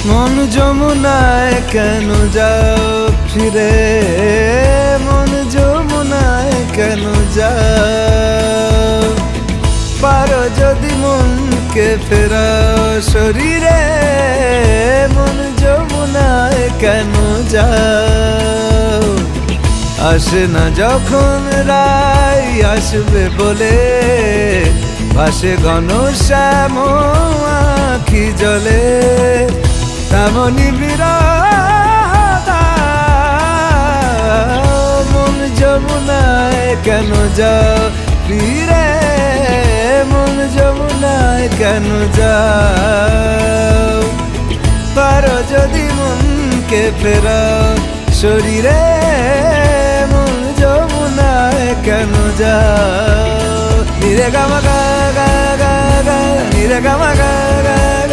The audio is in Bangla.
মন যমুনায় কেন যাও ফিরে, মন যমুনায় কেন যাও? পারো যদি মনকে ফেরাও শরীরে, মন যমুনায় কেন যাও? আসে না যখন রাই আসবে বলে, ভাসে ঘন শ্যাম আখি জলে, তেমনি বিরহ মন যমুনায় কেন যাও ফিরে, মন যমুনায় কেন যাও? পারো যদি মনকে ফেরাও শরীরে, মন যমুনায় কেন যাও? নিরে গামা গা গা গা, নিরে গামা গা গা গা।